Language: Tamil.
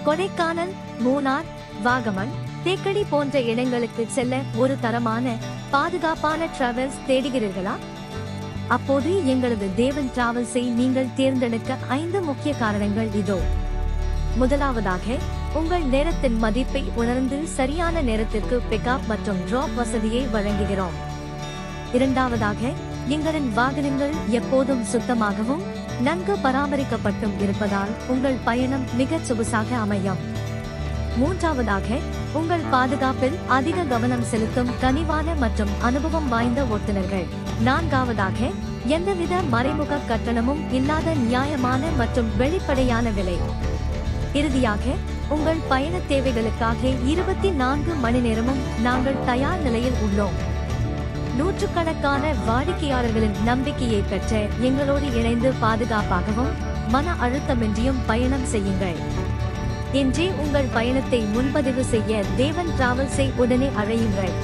கொடைக்கானல், மூணார், வாகமன், தேக்கடி போன்ற இடங்களுக்கு செல்ல ஒரு தரமான பாதுகாப்பான டிராவல்ஸ் தேடுகிறீர்களா? அப்போது எங்களது தேவன் டிராவல்ஸை நீங்கள் தேர்ந்தெடுக்க 5 முக்கிய காரணங்கள் இதோ. முதலாவதாக, உங்கள் நேரத்தின் மதிப்பை உணர்ந்து சரியான நேரத்திற்கு பிக்அப் மற்றும் டிராப் வசதியை வழங்குகிறோம். இரண்டாவதாக, எங்களின் வாகனங்கள் எப்போதும் சுத்தமாகவும் நன்கு பராமரிக்கப்பட்டும் இருப்பதால் உங்கள் பயணம் மிகச் சொகுசாக அமையும். மூன்றாவதாக, உங்கள் பாதுகாப்பில் அதிக கவனம் செலுத்தும் கனிவான மற்றும் அனுபவம் வாய்ந்த ஓட்டுநர்கள். நான்காவதாக, எந்தவித மறைமுக கட்டணமும் இல்லாத நியாயமான மற்றும் வெளிப்படையான விலை. இறுதியாக, உங்கள் பயண தேவைகளுக்காக 24 மணி நேரமும் நாங்கள் தயார் நிலையில் உள்ளோம். நூற்றுக்கணக்கான வாடிக்கையாளர்களின் நம்பிக்கையை பெற்ற எங்களோடு இணைந்து பாதுகாப்பாகவும் மன அழுத்தமின்றியும் பயணம் செய்யுங்கள். இன்றே உங்கள் பயணத்தை முன்பதிவு செய்ய தேவன் டிராவல்ஸை உடனே அழையுங்கள்.